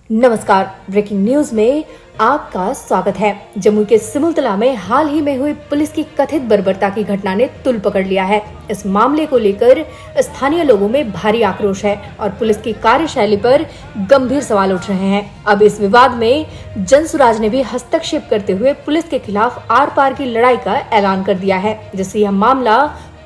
नमस्कार, breaking news में आपका स्वागत है। जम्मू के सिमुलतला में हाल ही में हुई पुलिस की कथित बर्बरता की घटना ने तुल पकड़ लिया है। इस मामले को लेकर स्थानीय लोगों में भारी आक्रोश है और पुलिस की कार्यशैली पर गंभीर सवाल उठ रहे हैं। अब इस विवाद में जनसुराज ने भी हस्तक्षेप करते हुए पुलिस के खिलाफ आर पार की लड़ाई का ऐलान कर दिया है, जिससे यह मामला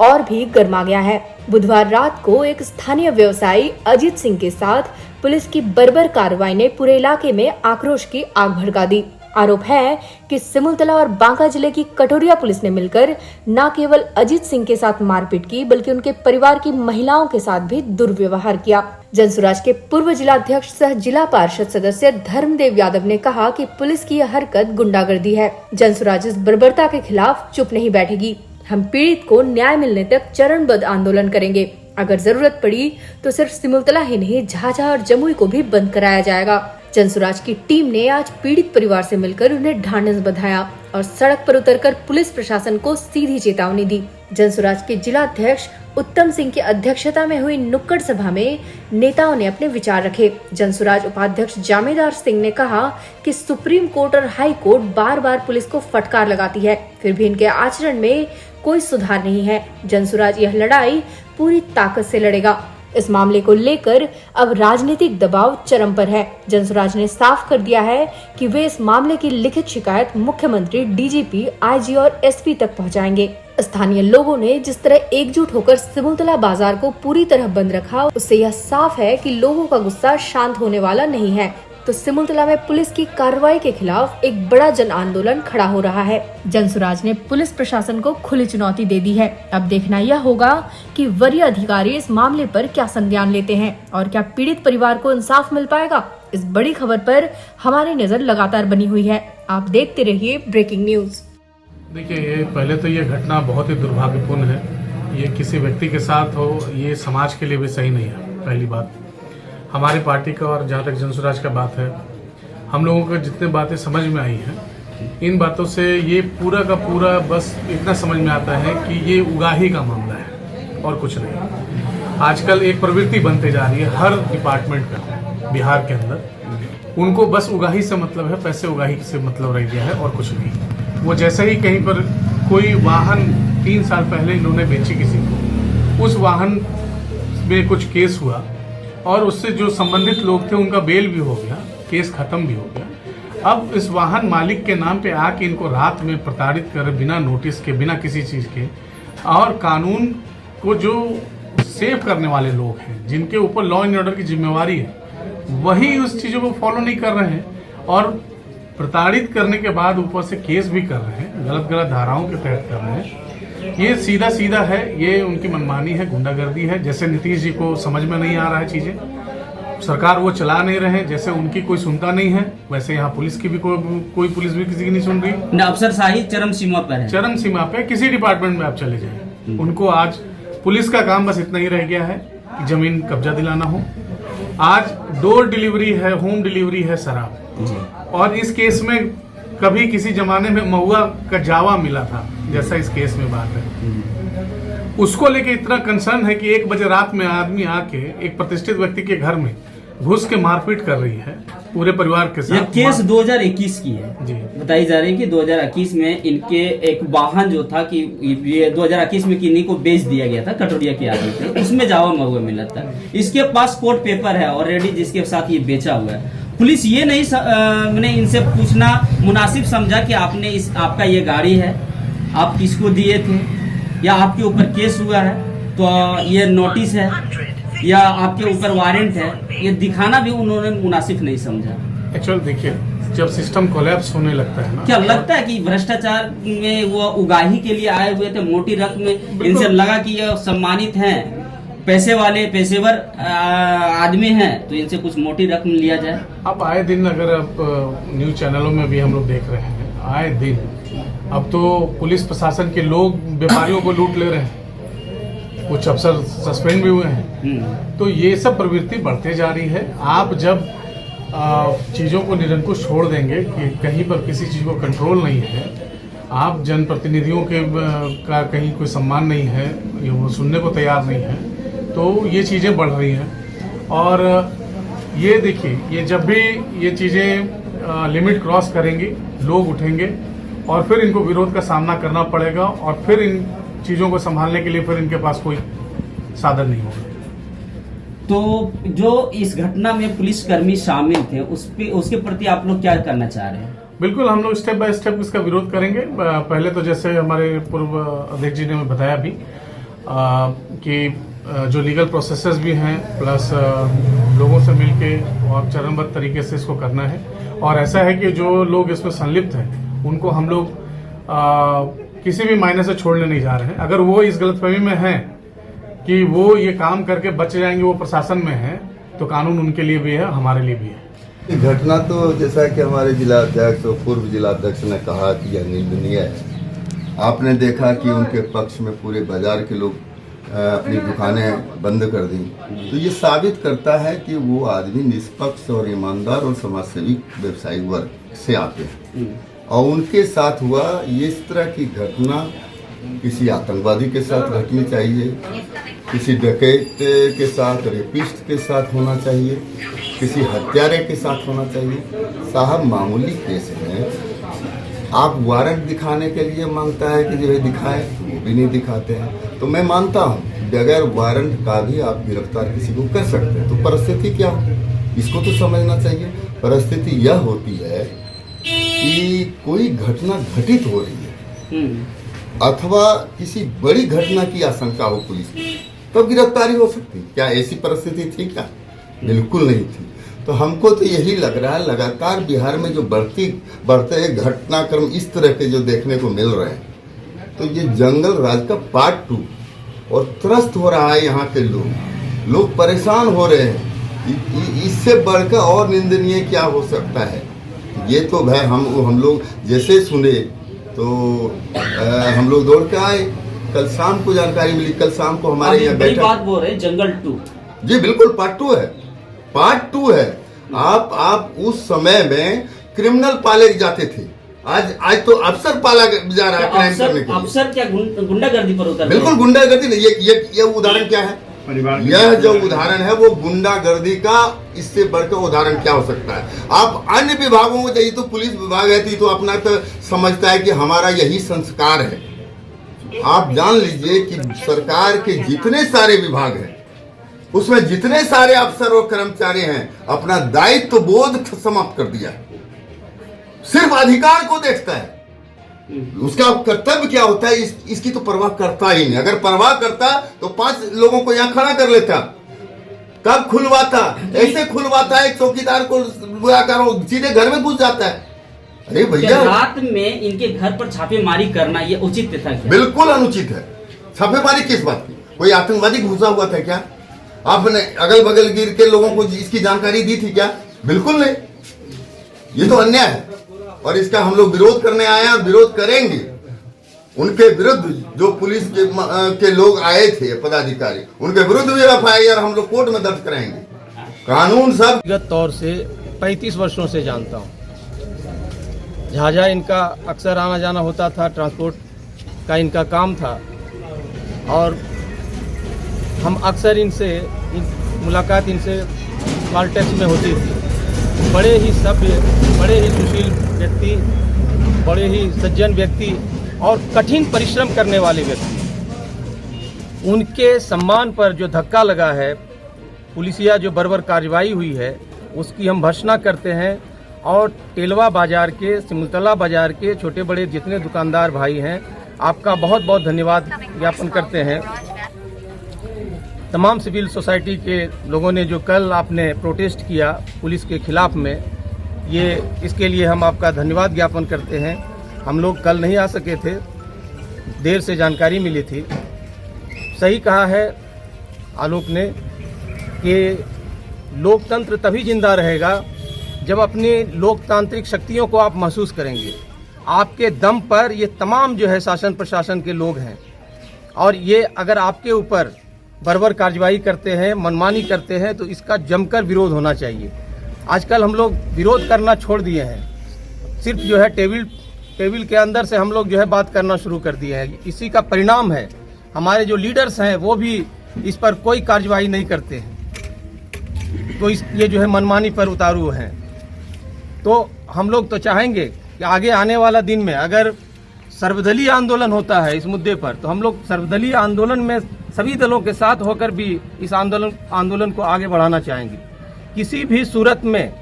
और भी गर्मा गया है। बुधवार रात को एक स्थानीय व्यवसायी अजीत सिंह के साथ पुलिस की बर्बर कार्रवाई ने पूरे इलाके में आक्रोश की आग भड़का दी। आरोप है कि सिमुलतला और बांका जिले की कटोरिया पुलिस ने मिलकर न केवल अजीत सिंह के साथ मारपीट की, बल्कि उनके परिवार की महिलाओं के साथ भी दुर्व्यवहार किया। जनसुराज के पूर्व जिलाध्यक्ष सह जिला पार्षद सदस्य धर्मदेव यादव ने कहा कि पुलिस की यह हरकत गुंडागर्दी है। जनसुराज इस बर्बरता के खिलाफ चुप नहीं बैठेगी। हम पीड़ित को न्याय मिलने तक चरणबद्ध आंदोलन करेंगे। अगर जरूरत पड़ी तो सिर्फ सिमुलतला ही नहीं, झाझा और जमुई को भी बंद कराया जाएगा। जनसुराज की टीम ने आज पीड़ित परिवार से मिलकर उन्हें ढांढस बंधाया और सड़क पर उतरकर पुलिस प्रशासन को सीधी चेतावनी दी। जनसुराज के जिलाध्यक्ष उत्तम सिंह की अध्यक्षता में हुई नुक्कड़ सभा में नेताओं ने अपने विचार रखे। जनसुराज उपाध्यक्ष जामेदार सिंह ने कहा कि सुप्रीम कोर्ट और हाई कोर्ट बार बार पुलिस को फटकार लगाती है, फिर भी इनके आचरण में कोई सुधार नहीं है। जनसुराज यह लड़ाई पूरी ताकत से लड़ेगा। इस मामले को लेकर अब राजनीतिक दबाव चरम पर है। जनसुराज ने साफ कर दिया है कि वे इस मामले की लिखित शिकायत मुख्यमंत्री, डीजीपी, आईजी और एसपी तक पहुंचाएंगे। स्थानीय लोगों ने जिस तरह एकजुट होकर सिमुलतला बाजार को पूरी तरह बंद रखा, उससे यह साफ है कि लोगों का गुस्सा शांत होने वाला नहीं है। तो सिमुलतला में पुलिस की कार्रवाई के खिलाफ एक बड़ा जन आंदोलन खड़ा हो रहा है। जनसुराज ने पुलिस प्रशासन को खुली चुनौती दे दी है। अब देखना यह होगा कि वरीय अधिकारी इस मामले पर क्या संज्ञान लेते हैं और क्या पीड़ित परिवार को इंसाफ मिल पाएगा। इस बड़ी खबर पर हमारी नजर लगातार बनी हुई है। आप देखते रहिए ब्रेकिंग न्यूज। देखिए, पहले तो ये घटना बहुत ही दुर्भाग्यपूर्ण है। ये किसी व्यक्ति के साथ हो, ये समाज के लिए भी सही नहीं है। पहली बात हमारी पार्टी का, और जहाँ तक जनसुराज का बात है, हम लोगों को जितने बातें समझ में आई हैं, इन बातों से ये पूरा का पूरा बस इतना समझ में आता है कि ये उगाही का मामला है और कुछ नहीं। आजकल एक प्रवृत्ति बनते जा रही है हर डिपार्टमेंट का बिहार के अंदर। उनको बस उगाही से मतलब है, पैसे उगाही से मतलब रह गया है और कुछ नहीं। वो जैसे ही कहीं पर कोई वाहन 3 साल पहले इन्होंने बेची किसी को, उस वाहन में कुछ केस हुआ और उससे जो संबंधित लोग थे उनका बेल भी हो गया, केस खत्म भी हो गया। अब इस वाहन मालिक के नाम पे आके इनको रात में प्रताड़ित कर, बिना नोटिस के, बिना किसी चीज़ के, और कानून को जो सेव करने वाले लोग हैं, जिनके ऊपर लॉ एंड ऑर्डर की जिम्मेवारी है, वही उस चीज़ों को फॉलो नहीं कर रहे हैं और प्रताड़ित करने के बाद ऊपर से केस भी कर रहे हैं, गलत गलत धाराओं के तहत कर रहे हैं। ये सीधा सीधा है, ये उनकी मनमानी है, गुंडागर्दी है। जैसे नीतीश जी को समझ में नहीं आ रहा है चीज़ें, सरकार वो चला नहीं रहे, जैसे उनकी कोई सुनता नहीं है, वैसे यहाँ पुलिस की भी कोई पुलिस भी किसी की नहीं सुन रही। अफसरशाही चरम सीमा पर है। चरम सीमा पे किसी डिपार्टमेंट में आप चले जाए, उनको आज पुलिस का काम बस इतना ही रह गया है कि जमीन कब्जा दिलाना हो। आज डोर डिलीवरी है, होम डिलीवरी है शराब। और इस केस में कभी किसी जमाने में महुआ का जावा मिला था, जैसा इस केस में बात है। उसको लेके इतना कंसर्न है कि 1 बजे रात में आदमी आके एक प्रतिष्ठित व्यक्ति के घर में घुस के मारपीट कर रही है पूरे परिवार के साथ। यह केस 2021 की है जी। बताई जा रही है कि 2021 में इनके एक वाहन जो था कि ये 2021 में किन्हीं को बेच दिया गया था कटोरिया के आगे से, उसमें जावा महुआ मिला था। इसके पास कोर्ट पेपर है ऑलरेडी जिसके साथ ये बेचा हुआ है। पुलिस ये नहीं मैंने इनसे पूछना मुनासिब समझा कि आपने आपका ये गाड़ी है, आप किसको दिए थे, या आपके ऊपर केस हुआ है तो ये नोटिस है, या आपके ऊपर वारंट है, ये दिखाना भी उन्होंने मुनासिब नहीं समझा। एक्चुअल देखिए, जब सिस्टम कोलैप्स होने लगता है ना, क्या लगता है कि भ्रष्टाचार में वो उगाही के लिए आए हुए थे, मोटी रकम में, इनसे लगा कि ये सम्मानित हैं, पैसे वाले पेशेवर आदमी हैं, तो इनसे कुछ मोटी रकम लिया जाए। अब आए दिन, अगर अब न्यूज चैनलों में भी हम लोग देख रहे हैं, आए दिन अब तो पुलिस प्रशासन के लोग व्यापारियों को लूट ले रहे हैं, कुछ अफसर सस्पेंड भी हुए हैं। तो ये सब प्रवृत्ति बढ़ते जा रही है। आप जब चीज़ों को निरंकुश छोड़ देंगे कि कहीं पर किसी चीज़ को कंट्रोल नहीं है, आप जनप्रतिनिधियों के का कहीं कोई सम्मान नहीं है, ये वो सुनने को तैयार नहीं है, तो ये चीज़ें बढ़ रही हैं। और ये देखिए, ये जब भी ये चीज़ें लिमिट क्रॉस करेंगी, लोग उठेंगे और फिर इनको विरोध का सामना करना पड़ेगा और फिर इन चीज़ों को संभालने के लिए फिर इनके पास कोई साधन नहीं होगा। तो जो इस घटना में पुलिसकर्मी शामिल थे उसके प्रति आप लोग क्या करना चाह रहे हैं? बिल्कुल, हम लोग स्टेप बाय स्टेप इसका विरोध करेंगे। पहले तो जैसे हमारे पूर्व अध्यक्ष जी ने हमें बताया भी कि जो लीगल प्रोसेसेस भी हैं, प्लस लोगों से मिलके और चरणबद्ध तरीके से इसको करना है। और ऐसा है कि जो लोग इसमें संलिप्त हैं उनको हम लोग किसी भी मायने से छोड़ने नहीं जा रहे हैं। अगर वो इस गलतफहमी में हैं कि वो ये काम करके बच जाएंगे, वो प्रशासन में है, तो कानून उनके लिए भी है, हमारे लिए भी है। घटना तो जैसा कि हमारे जिलाध्यक्ष और पूर्व जिलाध्यक्ष ने कहा कि यह निंदनीय है। आपने देखा कि उनके पक्ष में पूरे बाजार के लोग अपनी दुकानें बंद कर दी, तो ये साबित करता है कि वो आदमी निष्पक्ष और ईमानदार और समाजसेवी व्यवसायिक वर्ग से आते हैं। और उनके साथ हुआ इस तरह की घटना किसी आतंकवादी के साथ घटनी चाहिए, किसी डकैत के साथ, रेपिस्ट के साथ होना चाहिए, किसी हत्यारे के साथ होना चाहिए। साहब, मामूली केस में आप वारंट दिखाने के लिए मांगता है कि जो है दिखाए, तो वो भी नहीं दिखाते हैं। तो मैं मानता हूँ बगैर वारंट का भी आप गिरफ्तार किसी को कर सकते हैं। तो परिस्थिति क्या हो, इसको तो समझना चाहिए। परिस्थिति यह होती है कि कोई घटना घटित हो रही है अथवा किसी बड़ी घटना की आशंका हो पुलिस की, तब गिरफ्तारी हो सकती। क्या ऐसी परिस्थिति थी क्या? बिल्कुल नहीं थी। तो हमको तो यही लग रहा है, लगातार बिहार में जो बढ़ते घटनाक्रम इस तरह के जो देखने को मिल रहे हैं, तो ये जंगल राज का पार्ट 2 और त्रस्त हो रहा है। यहाँ के लोग परेशान हो रहे हैं। इससे बढ़कर और निंदनीय क्या हो सकता है? ये तो भाई हम लोग जैसे सुने तो हम लोग दौड़ के आए। कल शाम को जानकारी मिली, कल शाम को हमारे यहाँ बैठा। बात बोल रहे जंगल 2। जी बिल्कुल, पार्ट 2 है, पार्ट 2 है। आप उस समय में क्रिमिनल पाले जाते थे, आज तो अफसर पाला जा रहा है क्राइम करने के लिए। अफसर क्या गुंडागर्दी पर उतर? बिल्कुल गुंडागर्दी नहीं। ये उदाहरण क्या है? यह जो उदाहरण है वो गुंडागर्दी का, इससे बढ़कर उदाहरण क्या हो सकता है? आप अन्य विभागों को चाहिए तो पुलिस विभाग है तो अपना तो समझता है कि हमारा यही संस्कार है। आप जान लीजिए कि सरकार के जितने सारे विभाग हैं उसमें जितने सारे अफसर और कर्मचारी हैं, अपना दायित्व बोध समाप्त कर दिया, सिर्फ अधिकार को देखता है। उसका कर्तव्य क्या होता है इसकी तो परवाह करता ही नहीं। अगर परवाह करता तो 5 लोगों को यहाँ खड़ा कर लेता। कब खुलवाता? ऐसे खुलवाता है, चौकीदार को बुलाकर सीधे घर में घुस जाता है। अरे भैया, रात में इनके घर पर छापेमारी करना ये उचित था क्या? बिल्कुल अनुचित है। छापेमारी किस बात की? कोई आतंकवादी घुसा हुआ था क्या? आपने अगल बगल गिर के लोगों को इसकी जानकारी दी थी क्या? बिल्कुल नहीं। ये तो अन्याय है और इसका हम लोग विरोध करने आए हैं और विरोध करेंगे। उनके विरुद्ध जो पुलिस के लोग आए थे, पदाधिकारी, उनके विरुद्ध भी एफआईआर हम लोग कोर्ट में दर्ज कराएंगे। कानून सब व्यक्तिगत तौर से 35 वर्षों से जानता हूँ। झाझा इनका अक्सर आना जाना होता था, ट्रांसपोर्ट का इनका काम था और हम अक्सर मुलाकात इनसे कॉल टच में होती थी। बड़े ही सभ्य, बड़े ही सुशील व्यक्ति, बड़े ही सज्जन व्यक्ति और कठिन परिश्रम करने वाले व्यक्ति। उनके सम्मान पर जो धक्का लगा है, पुलिसिया जो बर्बर कार्रवाई हुई है, उसकी हम भर्त्सना करते हैं। और टेलवा बाजार के, सिमुलतला बाजार के छोटे बड़े जितने दुकानदार भाई हैं, आपका बहुत बहुत धन्यवाद ज्ञापन करते हैं। तमाम सिविल सोसाइटी के लोगों ने जो कल आपने प्रोटेस्ट किया पुलिस के खिलाफ में, ये इसके लिए हम आपका धन्यवाद ज्ञापन करते हैं। हम लोग कल नहीं आ सके थे, देर से जानकारी मिली थी। सही कहा है आलोक ने कि लोकतंत्र तभी जिंदा रहेगा जब अपनी लोकतांत्रिक शक्तियों को आप महसूस करेंगे। आपके दम पर ये तमाम जो है शासन प्रशासन के लोग हैं और ये अगर आपके ऊपर बर्बर कार्रवाई करते हैं, मनमानी करते हैं, तो इसका जमकर विरोध होना चाहिए। आजकल हम लोग विरोध करना छोड़ दिए हैं, सिर्फ जो है टेबल के अंदर से हम लोग जो है बात करना शुरू कर दिए हैं। इसी का परिणाम है हमारे जो लीडर्स हैं वो भी इस पर कोई कार्रवाई नहीं करते हैं। तो ये जो है मनमानी पर उतारू हैं। तो हम लोग तो चाहेंगे कि आगे आने वाला दिन में अगर सर्वदलीय आंदोलन होता है इस मुद्दे पर, तो हम लोग सर्वदलीय आंदोलन में सभी दलों के साथ होकर भी इस आंदोलन को आगे बढ़ाना चाहेंगे। किसी भी सूरत में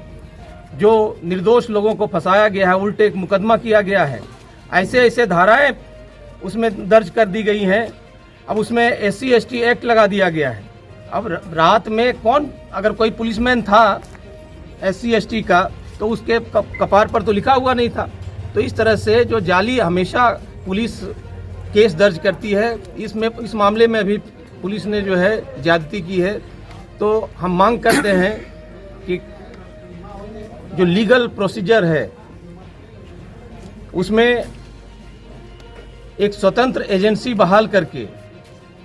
जो निर्दोष लोगों को फंसाया गया है, उल्टे एक मुकदमा किया गया है, ऐसे धाराएं उसमें दर्ज कर दी गई हैं। अब उसमें SC ST एक्ट लगा दिया गया है। अब रात में कौन, अगर कोई पुलिसमैन था SC ST का, तो उसके कपार पर तो लिखा हुआ नहीं था। तो इस तरह से जो जाली हमेशा पुलिस केस दर्ज करती है, इस मामले में भी पुलिस ने जो है ज्यादती की है। तो हम मांग करते हैं कि जो लीगल प्रोसीजर है उसमें एक स्वतंत्र एजेंसी बहाल करके,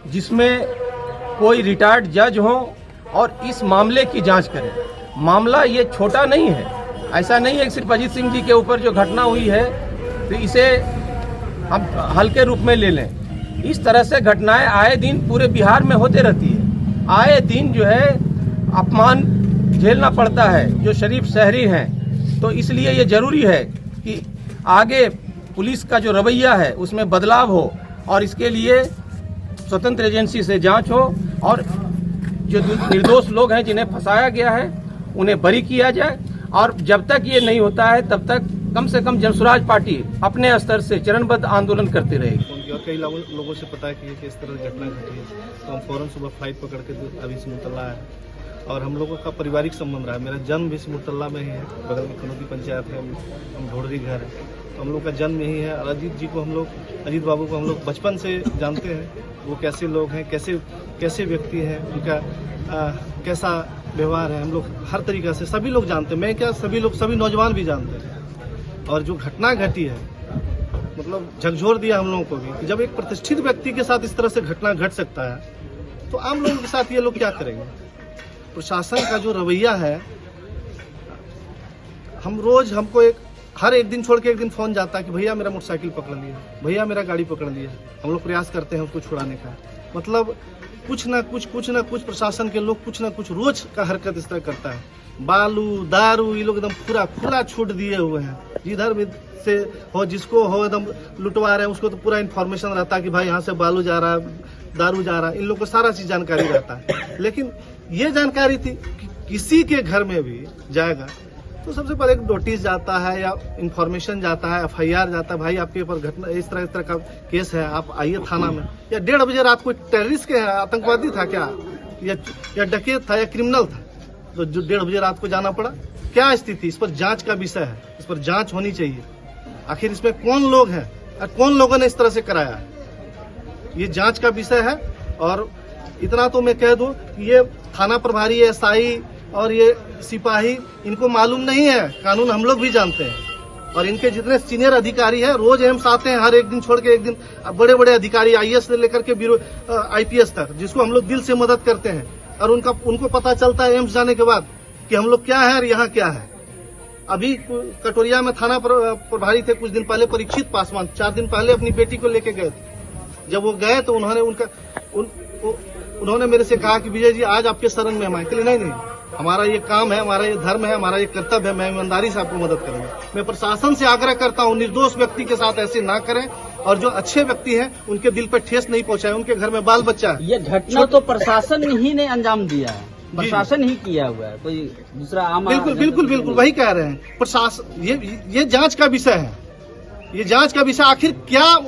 जिसमें कोई रिटायर्ड जज हो और इस मामले की जांच करें। मामला ये छोटा नहीं है, ऐसा नहीं है कि सिर्फ अजीत सिंह जी के ऊपर जो घटना हुई है तो इसे हम हल्के रूप में ले लें। इस तरह से घटनाएं आए दिन पूरे बिहार में होते रहती है। आए दिन जो है अपमान झेलना पड़ता है जो शरीफ शहरी हैं। तो इसलिए ये जरूरी है कि आगे पुलिस का जो रवैया है उसमें बदलाव हो और इसके लिए स्वतंत्र एजेंसी से जांच हो और जो निर्दोष लोग हैं जिन्हें फंसाया गया है उन्हें बरी किया जाए। और जब तक ये नहीं होता है तब तक कम से कम जनसुराज पार्टी अपने स्तर से चरणबद्ध आंदोलन करती रहेगी। और कई लोगों से पता है कि ये किस तरह की घटना घटी है, तो हम फौरन सुबह फ्लाइट पकड़ के अभी सिमुलतला आए और हम लोगों का पारिवारिक संबंध रहा है। मेरा जन्म भी सिमुलतला में ही है, बगल में खनौती पंचायत है, हम ढोड़री घर है, तो हम लोग का जन्म यही है। और अजीत जी को हम लोग, अजीत बाबू को हम लोग बचपन से जानते हैं, वो कैसे लोग हैं, कैसे व्यक्ति हैं, उनका कैसा व्यवहार है, हम लोग हर तरीक़ा से सभी लोग जानते हैं। मैं क्या, सभी नौजवान भी जानते हैं। और जो घटना घटी है मतलब झकझोर दिया हम लोगों को भी कि जब एक प्रतिष्ठित व्यक्ति के साथ इस तरह से घटना घट सकता है तो आम लोगों के साथ ये लोग क्या करेंगे। प्रशासन का जो रवैया है, हमको हर एक दिन छोड़ के एक दिन फोन जाता है कि भैया मेरा मोटरसाइकिल पकड़ लिया, भैया मेरा गाड़ी पकड़ लिया। हम लोग प्रयास करते हैं उसको छुड़ाने का। मतलब कुछ ना कुछ प्रशासन के लोग कुछ ना कुछ रोज का हरकत इस तरह करता है। बालू दारू ये लोग एकदम पूरा खुला छूट दिए हुए हैं। जिधर भी से हो, जिसको हो एकदम लुटवा रहे हैं, उसको तो पूरा इन्फॉर्मेशन रहता है कि भाई यहाँ से बालू जा रहा है, दारू जा रहा है। इन लोग को सारा चीज जानकारी रहता है। लेकिन ये जानकारी थी कि किसी के घर में भी जाएगा तो सबसे पहले एक नोटिस जाता है या इन्फॉर्मेशन जाता है, FIR जाता है, भाई आपके ऊपर घटना इस तरह का केस है, आप आइए थाना में। या 1:30 बजे रात को टेररिस्ट के आतंकवादी था क्या, या डकैत था या क्रिमिनल था, तो जो 1:30 बजे रात को जाना पड़ा। क्या स्थिति, इस पर जांच का विषय है, इस पर जांच होनी चाहिए। आखिर इसमें कौन लोग हैं और कौन लोगों ने इस तरह से कराया है, ये जांच का विषय है। और इतना तो मैं कह दूं कि ये थाना प्रभारी, SI और ये सिपाही, इनको मालूम नहीं है कानून, हम लोग भी जानते हैं। और इनके जितने सीनियर अधिकारी हैं रोज एम्स आते हैं, हर एक दिन छोड़ के एक दिन बड़े बड़े अधिकारी IAS से लेकर के ब्यूरो IPS तक, जिसको हम लोग दिल से मदद करते हैं। और उनको पता चलता है एम्स जाने के बाद कि हम लोग क्या है और यहाँ क्या है। अभी कटोरिया में थाना प्रभारी थे कुछ दिन पहले, परीक्षित पासवान 4 दिन पहले अपनी बेटी को लेके गए थे। जब वो गए तो उन्होंने मेरे से कहा कि विजय जी आज आपके शरण में हम आए। नहीं, हमारा ये काम है, हमारा ये धर्म है, हमारा ये कर्तव्य है, मैं ईमानदारी से आपको मदद करूंगा। मैं प्रशासन से आग्रह करता हूँ निर्दोष व्यक्ति के साथ ऐसे ना करें, और जो अच्छे व्यक्ति हैं उनके दिल पर ठेस नहीं पहुंचाए। उनके घर में बाल बच्चा है। ये घटना तो प्रशासन ही ने अंजाम दिया है, प्रशासन ही किया हुआ है, कोई दूसरा आम। बिल्कुल वही कह रहे हैं। प्रशासन ये जांच का विषय है, ये जांच का विषय। आखिर क्या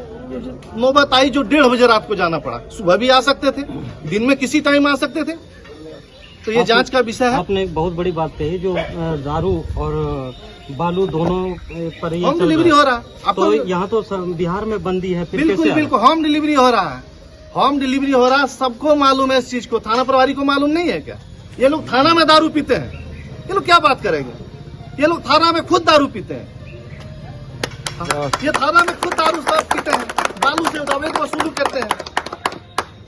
नौबत आई जो 1:30 बजे रात को जाना पड़ा? सुबह भी आ सकते थे, दिन में किसी टाइम आ सकते थे। तो ये जांच का विषय है। आपने एक बहुत बड़ी बात कही, जो दारू और बालू दोनों पर होम डिलीवरी हो रहा है। तो यहाँ तो बिहार में बंदी है, फिर बिल्कुल होम डिलीवरी हो रहा है, होम डिलीवरी हो रहा है। सबको मालूम है इस चीज को, थाना प्रभारी को मालूम नहीं है क्या? ये लोग थाना में दारू पीते हैं, ये लोग क्या बात करेंगे? ये लोग थाना में खुद दारू पीते हैं, ये थाना में खुद दारू पीते हैं, बालू से अवैध वसूली करते हैं।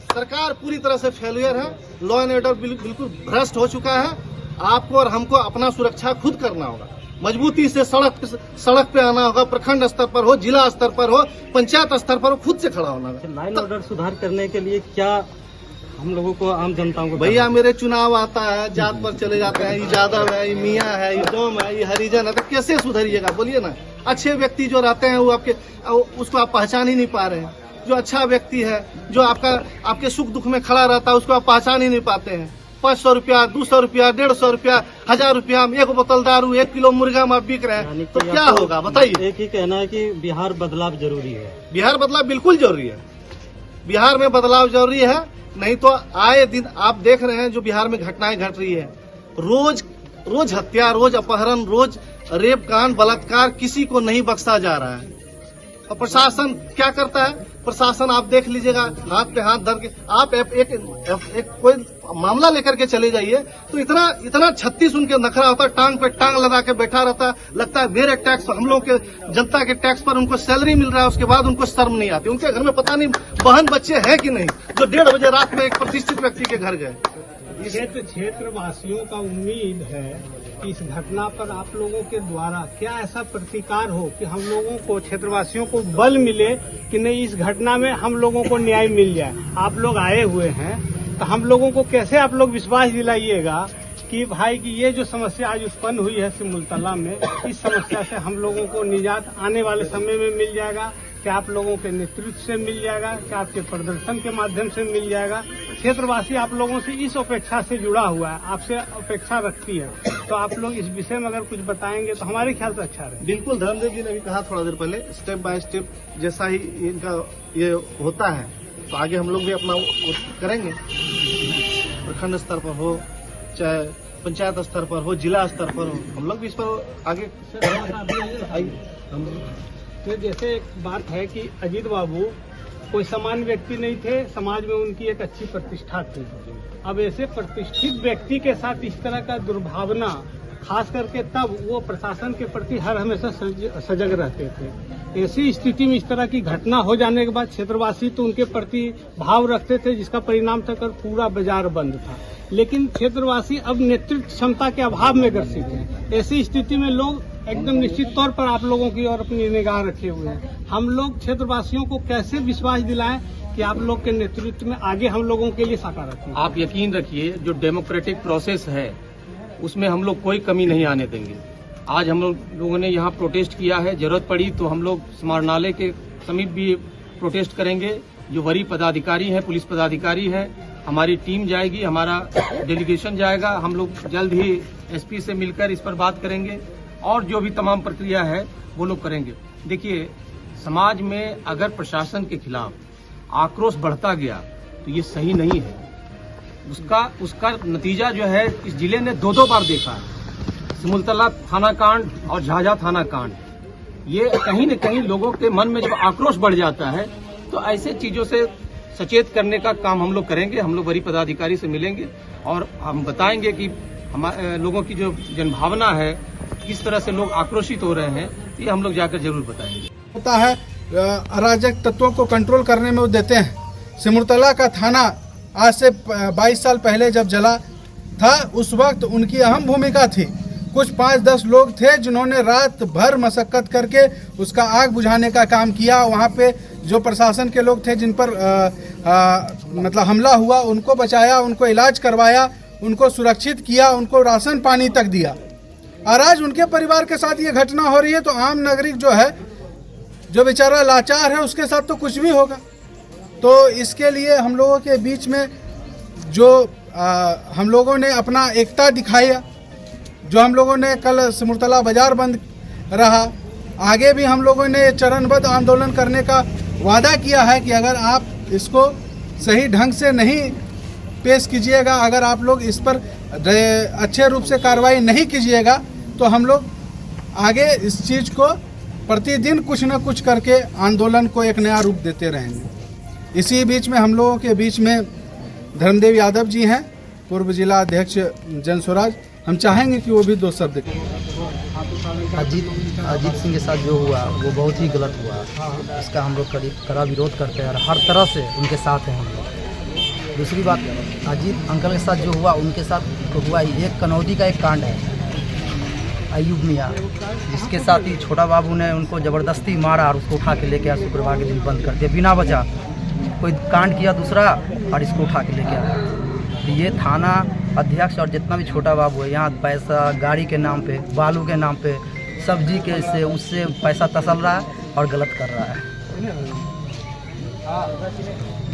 सरकार पूरी तरह से फेलियर है, लॉ एंड ऑर्डर बिल्कुल भ्रष्ट हो चुका है। आपको और हमको अपना सुरक्षा खुद करना होगा, मजबूती से सड़क पे आना होगा। प्रखंड स्तर पर हो, जिला स्तर पर हो, पंचायत स्तर पर हो, खुद से खड़ा होना होगा। लाइन ऑर्डर सुधार करने के लिए क्या हम लोगों को, आम जनताओं को? भैया मेरे चुनाव आता है, जात पर चले जाते हैं, ये यादव है, ये मियाँ है, ये डोम है, ये हरिजन है, तो कैसे सुधरिएगा बोलिए ना। अच्छे व्यक्ति जो रहते हैं वो उसको आप पहचान ही नहीं पा रहे हैं। जो अच्छा व्यक्ति है, जो आपके सुख दुख में खड़ा रहता है, उसको आप पहचान ही नहीं पाते हैं। 500 रुपया, 200 रुपया, 150 रुपया, 1000 रुपया में 1 बोतल दारू, 1 किलो मुर्गा में आप बिक रहे हैं, तो क्या होगा बताइए। एक ही कहना है कि बिहार बदलाव जरूरी है। बिहार बदलाव बिल्कुल जरूरी है। बिहार में बदलाव जरूरी है, नहीं तो आए दिन आप देख रहे हैं जो बिहार में घटनाएं घट रही है। रोज हत्या, रोज अपहरण, रोज रेप कांड, बलात्कार, किसी को नहीं बख्शा जा रहा है। और प्रशासन क्या करता है? प्रशासन आप देख लीजिएगा, हाथ पे हाथ धर के आप एक कोई मामला लेकर के चले जाइए तो इतना 36 उनके नखरा होता है, टांग पे टांग लगा के बैठा रहता है। लगता है मेरे टैक्स, हम लोग के जनता के टैक्स पर उनको सैलरी मिल रहा है, उसके बाद उनको शर्म नहीं आती। उनके घर में पता नहीं बहन बच्चे हैं कि नहीं, जो 1:30 बजे रात में एक प्रतिष्ठित व्यक्ति के घर गए। क्षेत्र वासियों का उम्मीद है कि इस घटना पर आप लोगों के द्वारा क्या ऐसा प्रतिकार हो कि हम लोगों को, क्षेत्रवासियों को बल मिले कि नहीं, इस घटना में हम लोगों को न्याय मिल जाए। आप लोग आए हुए हैं तो हम लोगों को कैसे आप लोग विश्वास दिलाइएगा कि भाई कि ये जो समस्या आज उत्पन्न हुई है सिमुलतला में, इस समस्या से हम लोगों को निजात आने वाले समय में मिल जाएगा? क्या आप लोगों के नेतृत्व से मिल जाएगा? क्या आपके प्रदर्शन के माध्यम से मिल जाएगा? क्षेत्रवासी आप लोगों से इस अपेक्षा से जुड़ा हुआ है, आपसे अपेक्षा रखती है, तो आप लोग इस विषय में अगर कुछ बताएंगे तो हमारे ख्याल से अच्छा रहे। बिल्कुल, धर्मदेव जी ने भी कहा थोड़ा देर पहले, स्टेप बाय स्टेप जैसा ही इनका ये होता है तो आगे हम लोग भी अपना करेंगे। प्रखंड स्तर पर हो, चाहे पंचायत स्तर पर हो, जिला स्तर पर हो, हम लोग भी इस पर आगे तो जैसे एक बात है कि अजीत बाबू कोई सामान्य व्यक्ति नहीं थे, समाज में उनकी एक अच्छी प्रतिष्ठा थी। अब ऐसे प्रतिष्ठित व्यक्ति के साथ इस तरह का दुर्भावना, खास करके तब वो प्रशासन के प्रति हर हमेशा सजग रहते थे। ऐसी स्थिति में इस तरह की घटना हो जाने के बाद क्षेत्रवासी तो उनके प्रति भाव रखते थे, जिसका परिणाम था कर पूरा बाजार बंद था। लेकिन क्षेत्रवासी अब नेतृत्व क्षमता के अभाव में ग्रसित हैं। ऐसी स्थिति में लोग एकदम निश्चित तौर पर आप लोगों की ओर अपनी निगाह रखे हुए हैं। हम लोग क्षेत्रवासियों को कैसे विश्वास दिलाएं कि आप लोग के नेतृत्व में आगे हम लोगों के लिए सकारात्मक? आप यकीन रखिए, जो डेमोक्रेटिक प्रोसेस है उसमें हम लोग कोई कमी नहीं आने देंगे। आज हम लोगों ने यहाँ प्रोटेस्ट किया है, जरूरत पड़ी तो हम लोग समाहरणालय के समीप भी प्रोटेस्ट करेंगे। जो वरीय पदाधिकारी हैं, पुलिस पदाधिकारी हैं, हमारी टीम जाएगी, हमारा डेलीगेशन जाएगा। हम लोग जल्द ही एसपी से मिलकर इस पर बात करेंगे और जो भी तमाम प्रक्रिया है वो लोग करेंगे। देखिए, समाज में अगर प्रशासन के खिलाफ आक्रोश बढ़ता गया तो ये सही नहीं है। उसका नतीजा जो है इस जिले ने 2 बार देखा है। सिमुलतला थाना कांड और झाझा थाना कांड, ये कहीं न कहीं लोगों के मन में जब आक्रोश बढ़ जाता है तो ऐसे चीजों से सचेत करने का काम हम लोग करेंगे। हम लोग वरीय पदाधिकारी से मिलेंगे और हम बताएंगे कि हमारे लोगों की जो जनभावना है, किस तरह से लोग आक्रोशित हो रहे हैं, ये हम लोग जाकर जरूर बताएंगे। होता है अराजक तत्वों को कंट्रोल करने में वो देते हैं। सिमुलतला का थाना आज से 22 साल पहले जब जला था, उस वक्त उनकी अहम भूमिका थी। कुछ 5-10 लोग थे जिन्होंने रात भर मशक्कत करके उसका आग बुझाने का काम किया। वहाँ पे जो प्रशासन के लोग थे जिन पर मतलब हमला हुआ, उनको बचाया, उनको इलाज करवाया, उनको सुरक्षित किया, उनको राशन पानी तक दिया। और आज उनके परिवार के साथ ये घटना हो रही है तो आम नागरिक जो है, जो बेचारा लाचार है, उसके साथ तो कुछ भी होगा। तो इसके लिए हम लोगों के बीच में जो हम लोगों ने अपना एकता दिखाया, जो हम लोगों ने कल सिमुलतला बाजार बंद रहा, आगे भी हम लोगों ने चरणबद्ध आंदोलन करने का वादा किया है कि अगर आप इसको सही ढंग से नहीं पेश कीजिएगा, अगर आप लोग इस पर अच्छे रूप से कार्रवाई नहीं कीजिएगा, तो हम लोग आगे इस चीज़ को प्रतिदिन कुछ न कुछ करके आंदोलन को एक नया रूप देते रहेंगे। इसी बीच में हम लोगों के बीच में धर्मदेव यादव जी हैं, पूर्व जिला अध्यक्ष जन स्वराज। हम चाहेंगे कि वो भी 2 शब्द कहें। अजीत सिंह के साथ जो हुआ वो बहुत ही गलत हुआ। इसका हम लोग कड़ा विरोध करते हैं और हर तरह से उनके साथ हैं हम लोग। दूसरी बात, अजीत अंकल के साथ जो हुआ, उनके साथ तो हुआ ही। एक कनौदी का एक कांड है, अयूब मियाँ, जिसके साथ ही छोटा बाबू ने उनको ज़बरदस्ती मारा और उसको उठा के लेके शुक्रवार के दिन बंद कर दिया बिना वजह। कोई कांड किया दूसरा और इसको उठा के लेके आया। तो ये थाना अध्यक्ष और जितना भी छोटा बाबू है यहाँ पैसा गाड़ी के नाम पे, बालू के नाम पे, सब्जी के से उससे पैसा तसल रहा है और गलत कर रहा है।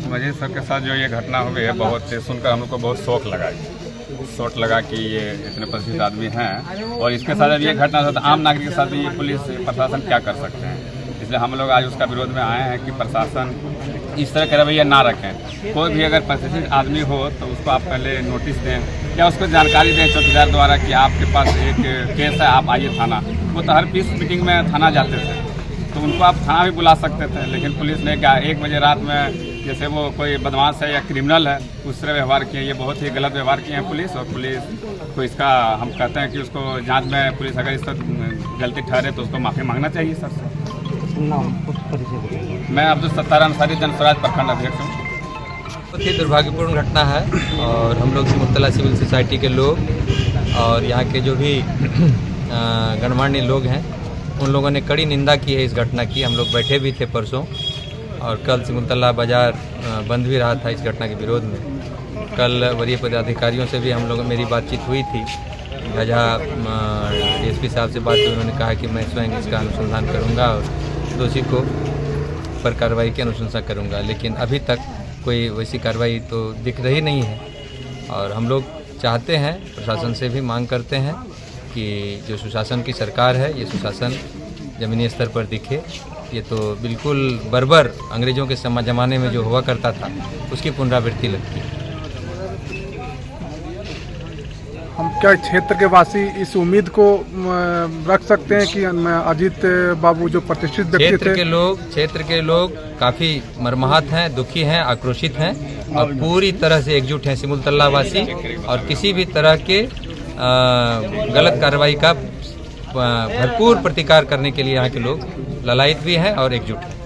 मजीद सर के साथ जो ये घटना हो गई है, बहुत सुनकर हम लोग को बहुत शौक लगा कि ये इतने प्रतिष्ठित आदमी हैं और इसके साथ जब ये घटना होता है तो आम नागरिक के साथ भी ये पुलिस प्रशासन क्या कर सकते हैं। इसलिए हम लोग आज उसका विरोध में आए हैं कि प्रशासन इस तरह का रवैया ना रखें। कोई भी अगर प्रतिष्ठित आदमी हो तो उसको आप पहले नोटिस दें या उसको जानकारी दें चौकीदार द्वारा कि आपके पास एक केस है, आप आइए थाना। वो तो हर पीस मीटिंग में थाना जाते थे तो उनको आप थाना भी बुला सकते थे, लेकिन पुलिस ने क्या 1 बजे रात में जैसे वो कोई बदमाश है या क्रिमिनल है उस तरह व्यवहार किए। ये बहुत ही गलत व्यवहार किए हैं पुलिस, और पुलिस को इसका हम कहते हैं कि उसको जांच में पुलिस अगर इस पर गलती ठहरे तो उसको माफ़ी मांगना चाहिए सर से। मैं अब्दुल सत्तार अंसारी जनस्वराज प्रखंड अध्यक्ष हूँ। बहुत ही दुर्भाग्यपूर्ण घटना है और हम लोग सिमुलतला सिविल सोसाइटी के लोग और यहाँ के जो भी गणमान्य लोग हैं उन लोगों ने कड़ी निंदा की है इस घटना की। हम लोग बैठे भी थे परसों और कल सिमुलतला बाज़ार बंद भी रहा था इस घटना के विरोध में। कल वरीय पदाधिकारियों से भी हम लोग मेरी बातचीत हुई थी। जहाँ डीएसपी साहब से बात हुई, उन्होंने कहा कि मैं स्वयं इसका अनुसंधान करूँगा और दोषी को पर कार्रवाई की अनुशंसा करूँगा, लेकिन अभी तक कोई वैसी कार्रवाई तो दिख रही नहीं है। और हम लोग चाहते हैं, प्रशासन से भी मांग करते हैं कि जो सुशासन की सरकार है ये सुशासन ज़मीनी स्तर पर दिखे। ये तो बिल्कुल बर्बर अंग्रेज़ों के ज़माने में जो हुआ करता था उसकी पुनरावृत्ति लगती है। हम क्या क्षेत्र के वासी इस उम्मीद को रख सकते हैं कि अजीत बाबू जो प्रतिष्ठित व्यक्ति थे, क्षेत्र के लोग काफ़ी मर्माहत हैं, दुखी हैं, आक्रोशित हैं और पूरी तरह से एकजुट हैं सिमुलतला वासी और किसी भी तरह के गलत कार्रवाई का भरपूर प्रतिकार करने के लिए यहाँ के लोग ललायित भी हैं और एकजुट हैं।